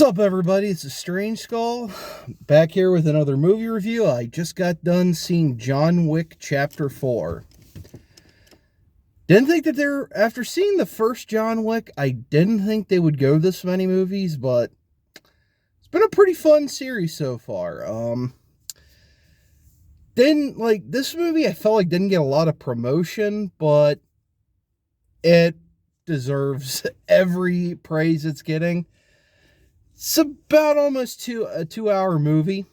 What's up, everybody? It's a Strange Skull back here with another movie review. I just got done seeing John Wick Chapter 4. Didn't think that after seeing the first John Wick, I didn't think they would go this many movies, but it's been a pretty fun series so far. This movie, I felt like didn't get a lot of promotion, but it deserves every praise it's getting. It's about almost a 2-hour movie,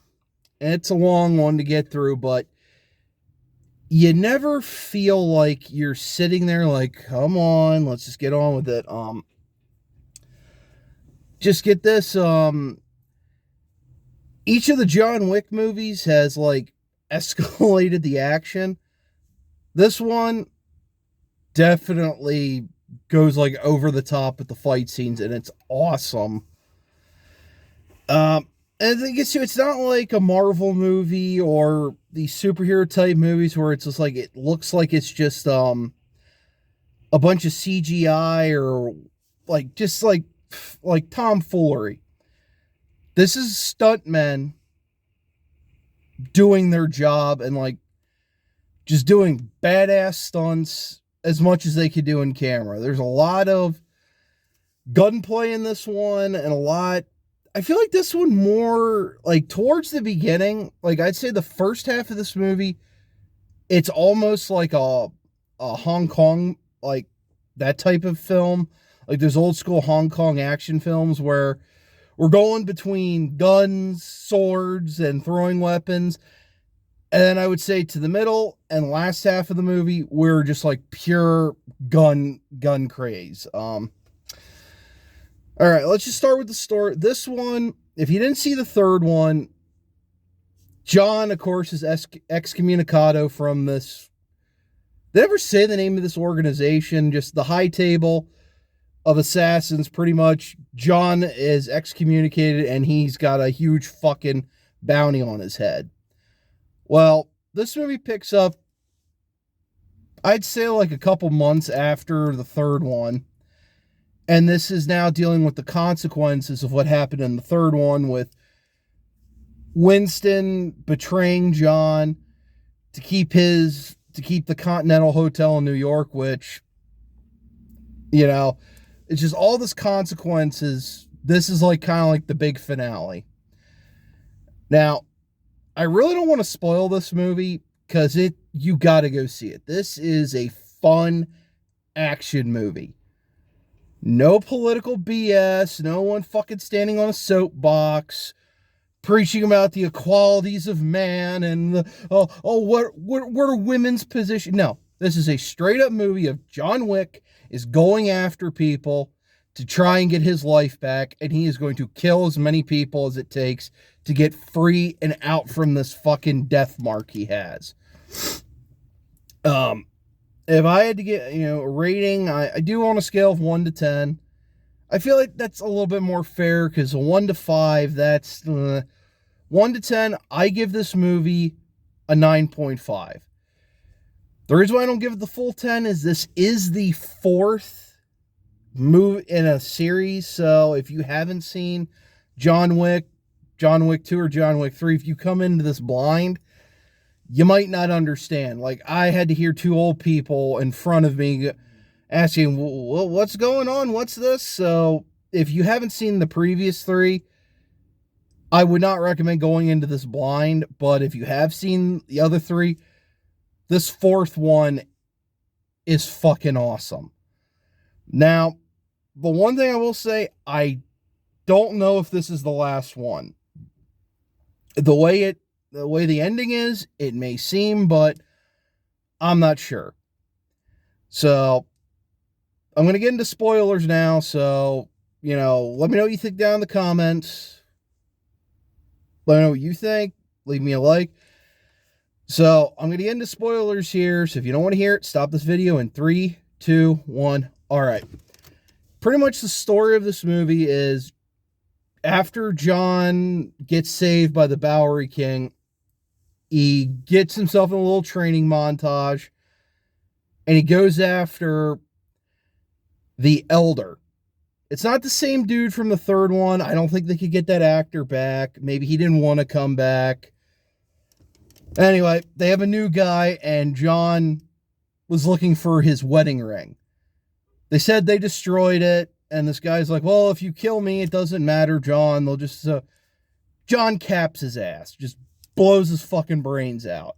and it's a long one to get through, but you never feel like you're sitting there like, come on, let's just get on with it. Just get this, each of the John Wick movies has like escalated the action. This one definitely goes like over the top with the fight scenes, and it's awesome. And I think it's not like a Marvel movie or these superhero type movies where it's just like, it looks like it's just, a bunch of CGI or just like tomfoolery. This is stuntmen doing their job and like just doing badass stunts as much as they could do in camera. There's a lot of gunplay in this one, and I feel like this one more like towards the beginning, like I'd say the first half of this movie, it's almost like a Hong Kong, like that type of film, like those old school Hong Kong action films where we're going between guns, swords, and throwing weapons. And then I would say to the middle and last half of the movie, we're just like pure gun craze. All right, let's just start with the story. This one, if you didn't see the third one, John, of course, is excommunicado from this. They never say the name of this organization, just the High Table of Assassins, pretty much. John is excommunicated, and he's got a huge fucking bounty on his head. Well, this movie picks up, I'd say like a couple months after the third one. And this is now dealing with the consequences of what happened in the third one, with Winston betraying John to keep the Continental Hotel in New York, which, it's just all this consequences. This is like kind of like the big finale. Now, I really don't want to spoil this movie because you got to go see it. This is a fun action movie. No political BS, no one fucking standing on a soapbox preaching about the equalities of man and what are women's position? No, this is a straight up movie of John Wick is going after people to try and get his life back, and he is going to kill as many people as it takes to get free and out from this fucking death mark he has. If I had to get, a rating, I do on a scale of 1 to 10. I feel like that's a little bit more fair because 1 to 5, that's 1 to 10. I give this movie a 9.5. The reason why I don't give it the full 10 is this is the fourth movie in a series. So if you haven't seen John Wick 2, or John Wick 3, if you come into this blind, you might not understand. Like, I had to hear two old people in front of me asking, well, what's going on? What's this? So if you haven't seen the previous 3, I would not recommend going into this blind. But if you have seen the other 3, this fourth one is fucking awesome. Now, the one thing I will say, I don't know if this is the last one. The way the ending is, it may seem, but I'm not sure. So, I'm going to get into spoilers now, so, let me know what you think down in the comments. Let me know what you think. Leave me a like. So, I'm going to get into spoilers here, so if you don't want to hear it, stop this video in 3, 2, 1. All right. Pretty much the story of this movie is, after John gets saved by the Bowery King, he gets himself in a little training montage, and he goes after the Elder. It's not the same dude from the third one. I don't think they could get that actor back. Maybe he didn't want to come back. Anyway, they have a new guy, and John was looking for his wedding ring. They said they destroyed it, and this guy's like, well, if you kill me, it doesn't matter, John. They'll just... John caps his ass. Just blows his fucking brains out.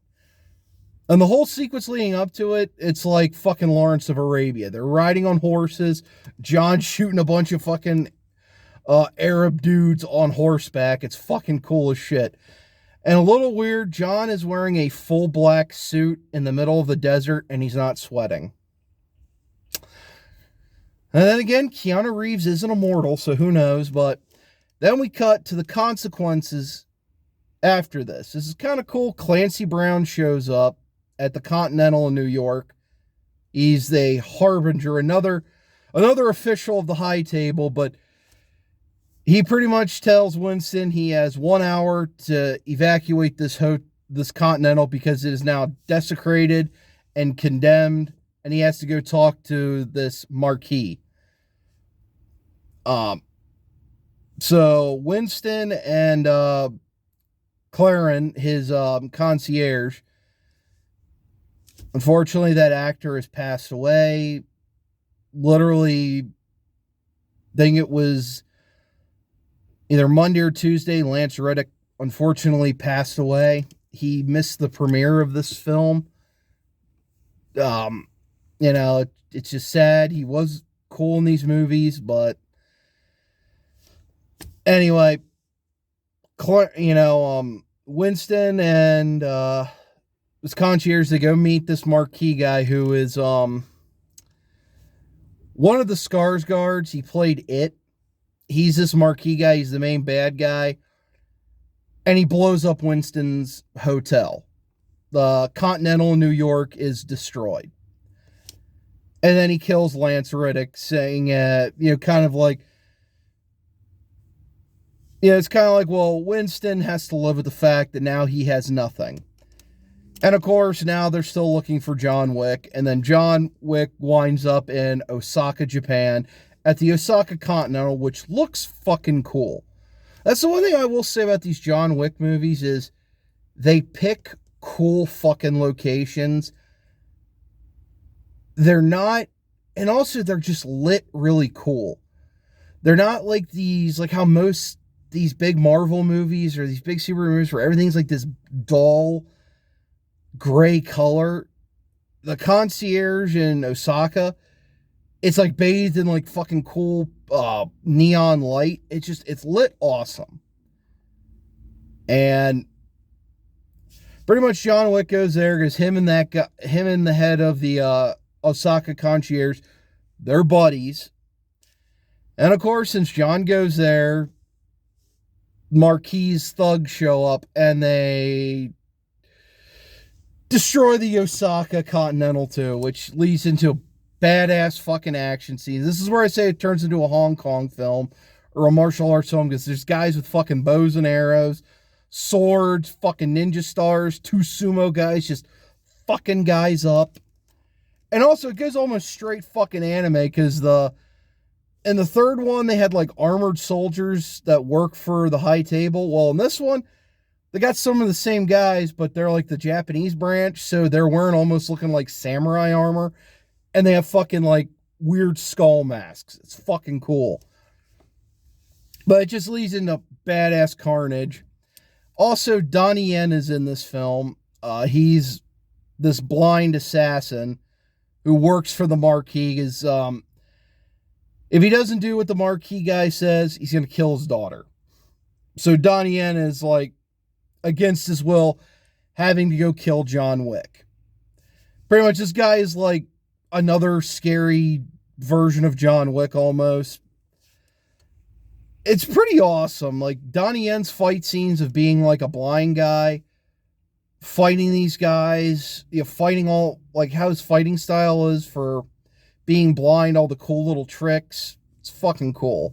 And the whole sequence leading up to it, it's like fucking Lawrence of Arabia. They're riding on horses. John's shooting a bunch of fucking Arab dudes on horseback. It's fucking cool as shit. And a little weird, John is wearing a full black suit in the middle of the desert, and he's not sweating. And then again, Keanu Reeves isn't immortal, so who knows, but then we cut to the consequences after this. This is kind of cool. Clancy Brown shows up at the Continental in New York. He's the harbinger, another official of the high table, but he pretty much tells Winston he has 1 hour to evacuate this Continental because it is now desecrated and condemned, and he has to go talk to this Marquis. So Winston and Claren, his concierge, unfortunately that actor has passed away. Literally, I think it was either Monday or Tuesday, Lance Reddick unfortunately passed away. He missed the premiere of this film. It's just sad. He was cool in these movies, but anyway, Winston and his concierge, they go meet this Marquis guy who is one of the Skarsgårds. He played It. He's this Marquis guy. He's the main bad guy. And he blows up Winston's hotel. The Continental in New York is destroyed. And then he kills Lance Reddick, saying, kind of like, it's kind of like, well, Winston has to live with the fact that now he has nothing. And of course, now they're still looking for John Wick. And then John Wick winds up in Osaka, Japan, at the Osaka Continental, which looks fucking cool. That's the one thing I will say about these John Wick movies is they pick cool fucking locations. They're not, and also they're just lit really cool. They're not like these, like how most these big Marvel movies or these big superhero movies where everything's like this dull gray color. The concierge in Osaka, it's like bathed in like fucking cool neon light. It's lit awesome. And pretty much John Wick goes there because him and the head of the Osaka concierge, they're buddies. And of course, since John goes there, Marquis thugs show up and they destroy the Osaka Continental too, which leads into a badass fucking action scene. This is where I say it turns into a Hong Kong film or a martial arts film because there's guys with fucking bows and arrows, swords, fucking ninja stars, two sumo guys just fucking guys up. And also it goes almost straight fucking anime because in the third one they had like armored soldiers that work for the high table. Well, in this one, they got some of the same guys, but they're like the Japanese branch, so they're wearing almost looking like samurai armor. And they have fucking like weird skull masks. It's fucking cool. But it just leads into badass carnage. Also, Donnie Yen is in this film. He's this blind assassin who works for the Marquis. If he doesn't do what the Marquis guy says, he's going to kill his daughter. So Donnie Yen is like, against his will, having to go kill John Wick. Pretty much this guy is like another scary version of John Wick almost. It's pretty awesome. Like Donnie Yen's fight scenes of being like a blind guy, fighting these guys, fighting all, like how his fighting style is for being blind, all the cool little tricks. It's fucking cool.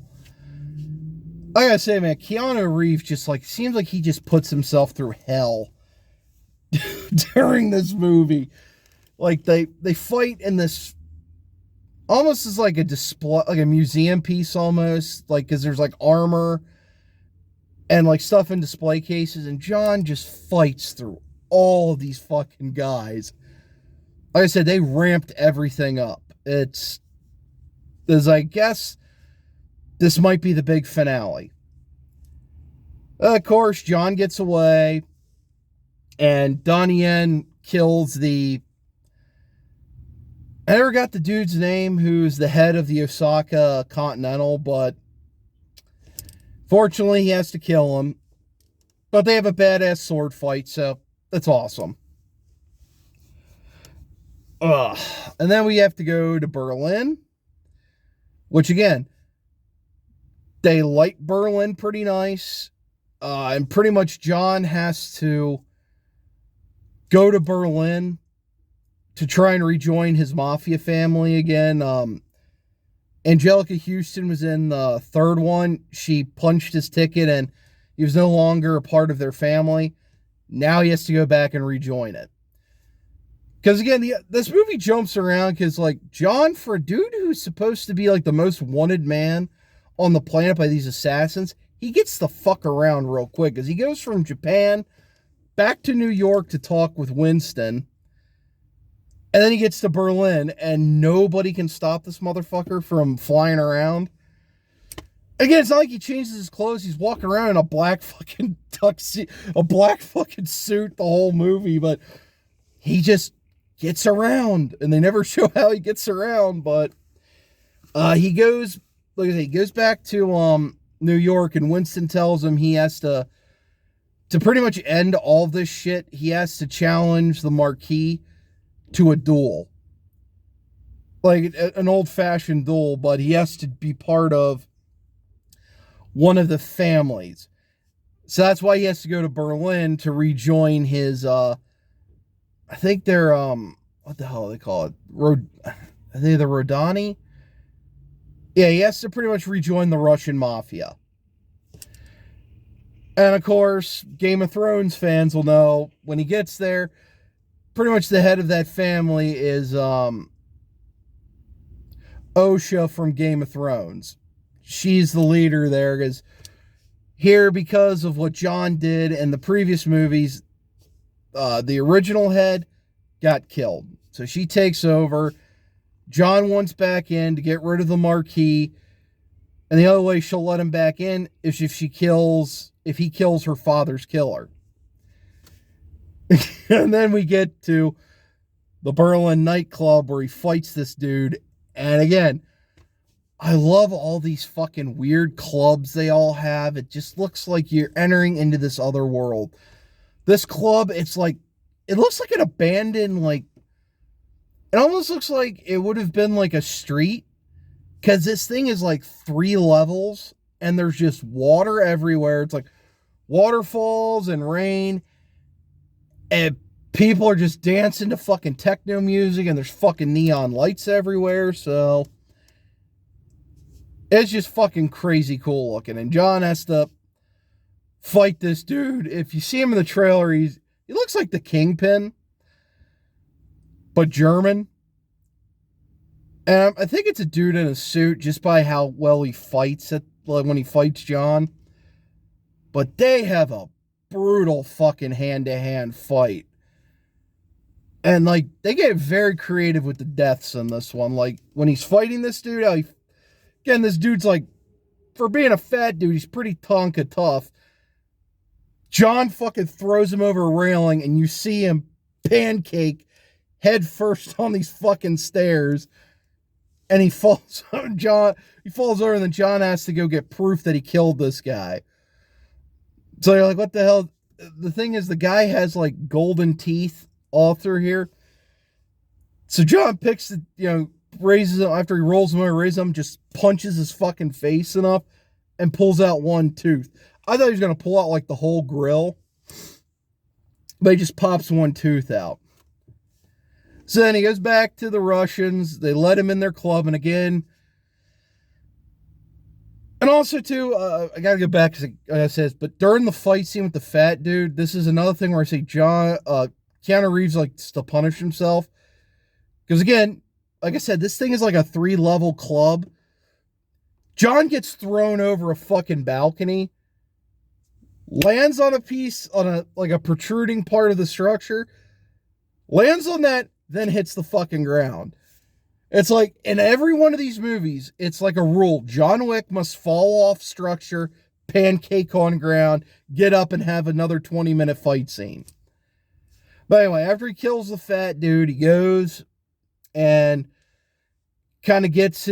I gotta say, man, Keanu Reeves just like seems like he just puts himself through hell during this movie. Like they fight in this almost as like a display, like a museum piece almost, like because there's like armor and like stuff in display cases, and John just fights through all of these fucking guys. Like I said, they ramped everything up. I guess this might be the big finale. Of course, John gets away, and Donnie Yen kills the. I never got the dude's name who's the head of the Osaka Continental, but fortunately, he has to kill him. But they have a badass sword fight, so that's awesome. And then we have to go to Berlin, which again, they light Berlin pretty nice. And pretty much John has to go to Berlin to try and rejoin his mafia family again. Angelica Houston was in the third one. She punched his ticket and he was no longer a part of their family. Now he has to go back and rejoin it. Because again, this movie jumps around because, like, John, for a dude who's supposed to be like the most wanted man on the planet by these assassins, he gets the fuck around real quick because he goes from Japan back to New York to talk with Winston. And then he gets to Berlin and nobody can stop this motherfucker from flying around. Again, it's not like he changes his clothes. He's walking around in a black fucking tuxedo, a black fucking suit the whole movie, but he just gets around, and they never show how he gets around, but he goes, like I say, he goes back to New York, and Winston tells him he has to pretty much end all this shit, he has to challenge the Marquis to a duel. Like an old-fashioned duel, but he has to be part of one of the families. So that's why he has to go to Berlin to rejoin his, I think they're, what the hell do they call it? Are they the Rodani? Yeah, he has to pretty much rejoin the Russian mafia. And of course, Game of Thrones fans will know when he gets there, pretty much the head of that family is Osha from Game of Thrones. She's the leader there because here, because of what John did in the previous movies, the original head got killed. So she takes over. John wants back in to get rid of the Marquis. And the only way she'll let him back in is if he kills her father's killer. And then we get to the Berlin nightclub where he fights this dude. And again, I love all these fucking weird clubs they all have. It just looks like you're entering into this other world. This club, it looks like an abandoned, like, it almost looks like it would have been like a street. Because this thing is like 3 levels and there's just water everywhere. It's like waterfalls and rain. And people are just dancing to fucking techno music and there's fucking neon lights everywhere. So it's just fucking crazy cool looking. And John has to fight this dude. If you see him in the trailer, he looks like the Kingpin, but German. And I think it's a dude in a suit just by how well he fights when he fights John. But they have a brutal fucking hand-to-hand fight. And, like, they get very creative with the deaths in this one. Like, when he's fighting this dude, again, this dude's, like, for being a fat dude, he's pretty tonka tough. John fucking throws him over a railing, and you see him pancake head first on these fucking stairs. And he falls on John. He falls over, and then John has to go get proof that he killed this guy. So you're like, what the hell? The thing is, the guy has, like, golden teeth all through here. So John picks the, raises him, after he rolls him over, raises him, just punches his fucking face enough and pulls out one tooth. I thought he was going to pull out, like, the whole grill. But he just pops one tooth out. So then he goes back to the Russians. They let him in their club. And again, and also too, I got to go back because I says, but during the fight scene with the fat dude, this is another thing where I say Keanu Reeves likes to punish himself. Because again, like I said, this thing is like a 3-level club. John gets thrown over a fucking balcony, lands on a piece, on a like a protruding part of the structure, lands on that, then hits the fucking ground. It's like in every one of these movies, it's like a rule. John Wick must fall off structure, pancake on ground, get up and have another 20-minute fight scene. But anyway, after he kills the fat dude, he goes and kind of gets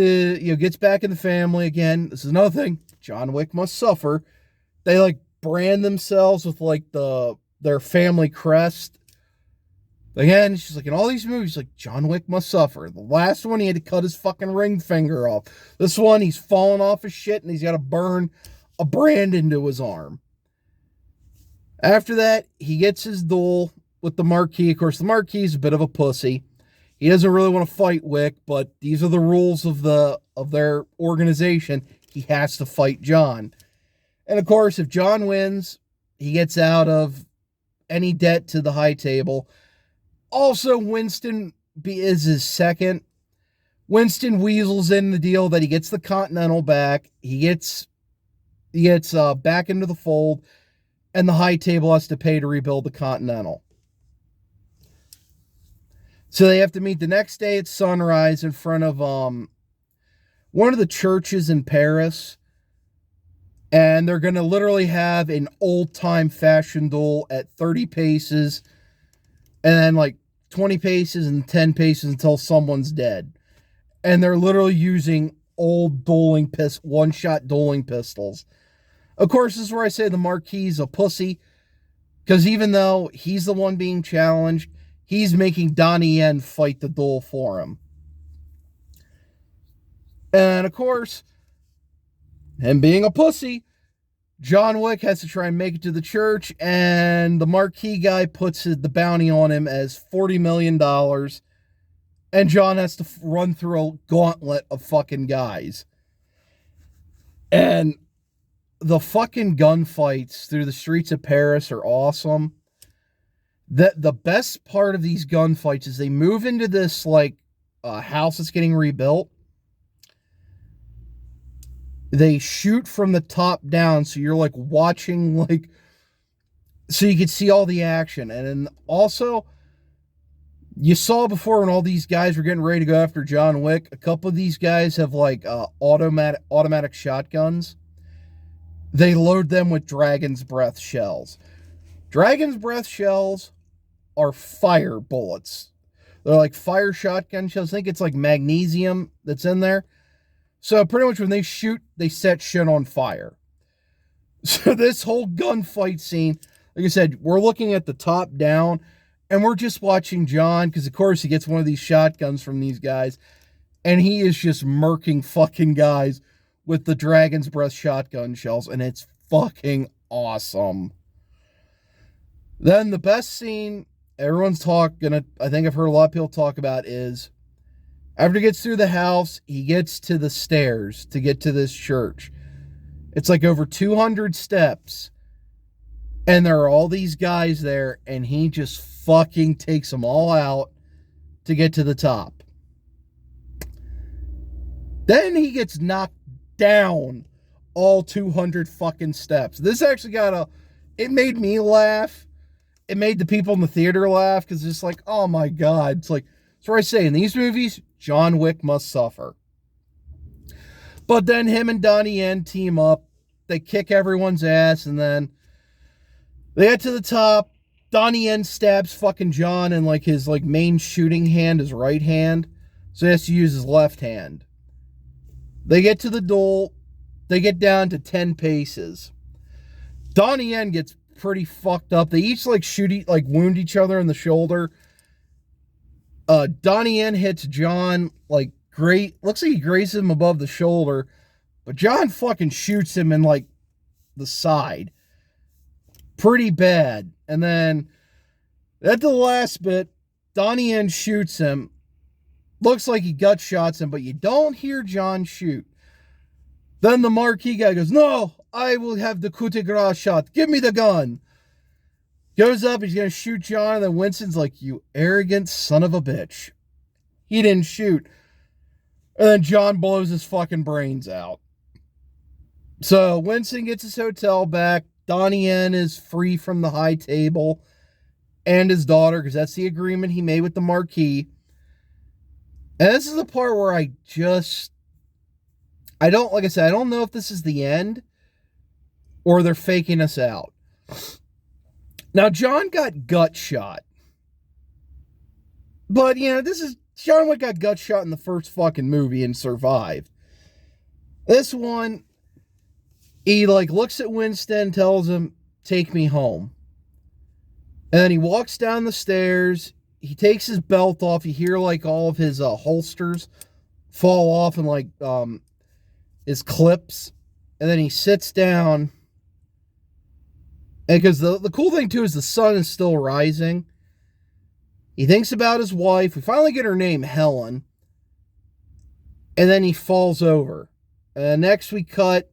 back in the family again. This is another thing. John Wick must suffer. They like brand themselves with like their family crest. Again, she's like, in all these movies, like, John Wick must suffer. The last one, he had to cut his fucking ring finger off. This one, he's falling off his shit and he's got to burn a brand into his arm. After that, he gets his duel with the Marquis. Of course, the Marquis is a bit of a pussy. He doesn't really want to fight Wick, but these are the rules of their organization. He has to fight John. And of course, if John wins, he gets out of any debt to the high table. Also, Winston is his second. Winston weasels in the deal that he gets the Continental back. He gets back into the fold, and the high table has to pay to rebuild the Continental. So they have to meet the next day at sunrise in front of one of the churches in Paris. And they're going to literally have an old-time fashion duel at 30 paces. And then like 20 paces and 10 paces until someone's dead. And they're literally using old one-shot dueling pistols. Of course, this is where I say the Marquis is a pussy. Because even though he's the one being challenged, he's making Donnie Yen fight the duel for him. And of course, him being a pussy, John Wick has to try and make it to the church, and the Marquis guy puts the bounty on him as $40 million, and John has to run through a gauntlet of fucking guys. And the fucking gunfights through the streets of Paris are awesome. The best part of these gunfights is they move into this like house that's getting rebuilt. They shoot from the top down, so you're like watching, like, so you can see all the action. And then also, you saw before when all these guys were getting ready to go after John Wick, a couple of these guys have like automatic shotguns. They load them with Dragon's Breath shells. Dragon's Breath shells are fire bullets. They're like fire shotgun shells. I think it's like magnesium that's in there. So pretty much when they shoot, they set shit on fire. So this whole gunfight scene, like I said, we're looking at the top down, and we're just watching John, because of course he gets one of these shotguns from these guys, and he is just murking fucking guys with the Dragon's Breath shotgun shells, and it's fucking awesome. Then the best scene everyone's talking, I think I've heard a lot of people talk about, is after he gets through the house, he gets to the stairs to get to this church. It's like over 200 steps. And there are all these guys there, and he just fucking takes them all out to get to the top. Then he gets knocked down all 200 fucking steps. This actually it made me laugh. It made the people in the theater laugh, because it's like, oh my God. It's like, that's what I say, in these movies, John Wick must suffer. But then him and Donnie Yen team up. They kick everyone's ass, and then they get to the top. Donnie Yen stabs fucking John in like his like main shooting hand, his right hand. So he has to use his left hand. They get to the duel. They get down to 10 paces. Donnie Yen gets pretty fucked up. They each like wound each other in the shoulder. Donnie Yen hits John like great. Looks like he grazes him above the shoulder, but John fucking shoots him in like the side. Pretty bad. And then at the last bit, Donnie Yen shoots him. Looks like he gut shots him, but you don't hear John shoot. Then the Marquis guy goes, "No, I will have the coup de grace shot. Give me the gun." Goes up, he's going to shoot John, and then Winston's like, "You arrogant son of a bitch." He didn't shoot. And then John blows his fucking brains out. So Winston gets his hotel back. Donnie Yen is free from the high table and his daughter, because that's the agreement he made with the Marquis. And this is the part where I don't, like I said, I don't know if this is the end or they're faking us out. Now, John got gut shot. But, John Wick got gut shot in the first fucking movie and survived. This one, he, looks at Winston, tells him, take me home. And then he walks down the stairs. He takes his belt off. You hear, all of his holsters fall off and, his clips. And then he sits down. And because the cool thing, too, is the sun is still rising. He thinks about his wife. We finally get her name, Helen. And then he falls over. And next we cut,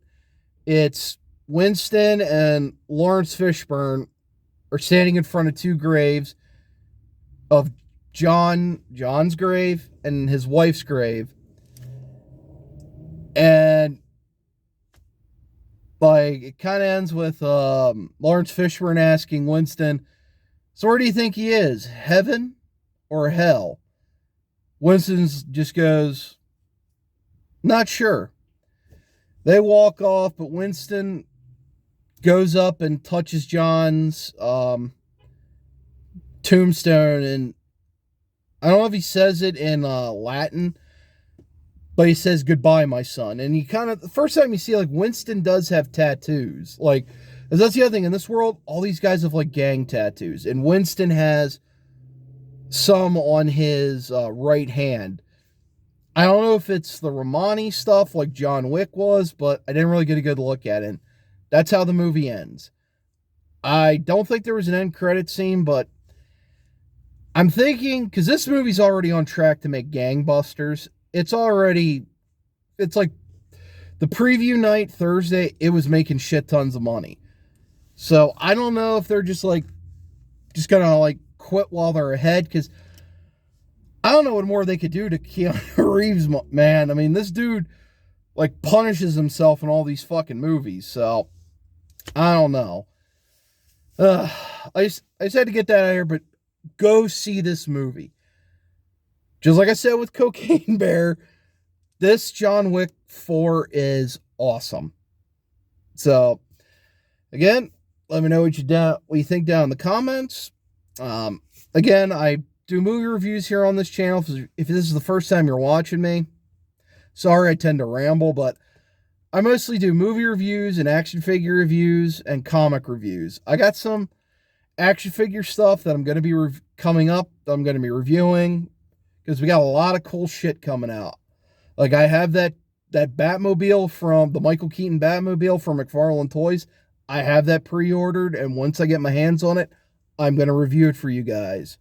it's Winston and Lawrence Fishburne are standing in front of two graves of John's grave and his wife's grave. And it kind of ends with Lawrence Fishburne asking Winston, so where do you think he is? Heaven or hell? Winston just goes, not sure. They walk off, but Winston goes up and touches John's tombstone, and I don't know if he says it in Latin, but he says, goodbye, my son. And the first time you see, Winston does have tattoos. That's the other thing. In this world, all these guys have, gang tattoos. And Winston has some on his right hand. I don't know if it's the Romani stuff like John Wick was, but I didn't really get a good look at it. That's how the movie ends. I don't think there was an end credit scene, but I'm thinking, because this movie's already on track to make gangbusters. It's like the preview night, Thursday, it was making shit tons of money. So I don't know if they're just gonna quit while they're ahead, because I don't know what more they could do to Keanu Reeves, man. I mean, this dude punishes himself in all these fucking movies. So I don't know. I just had to get that out here, but go see this movie. Just like I said with Cocaine Bear, this John Wick 4 is awesome. So, again, let me know what you think down in the comments. Again, I do movie reviews here on this channel. If this is the first time you're watching me, sorry I tend to ramble, but I mostly do movie reviews and action figure reviews and comic reviews. I got some action figure stuff that I'm going to be coming up, that I'm going to be reviewing, because we got a lot of cool shit coming out. I have that Batmobile from the Michael Keaton Batmobile from McFarlane Toys. I have that pre-ordered, and once I get my hands on it, I'm going to review it for you guys.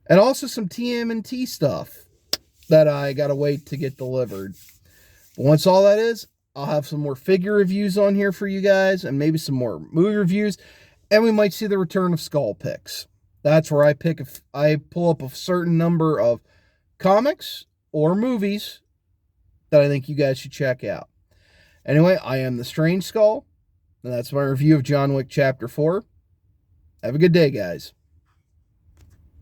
And also some TMNT stuff that I got to wait to get delivered. But once all that is, I'll have some more figure reviews on here for you guys, and maybe some more movie reviews, and we might see the return of Skull Picks. That's where I pull up a certain number of comics or movies that I think you guys should check out. Anyway, I am the Strange Skull, and that's my review of John Wick Chapter 4. Have a good day, guys.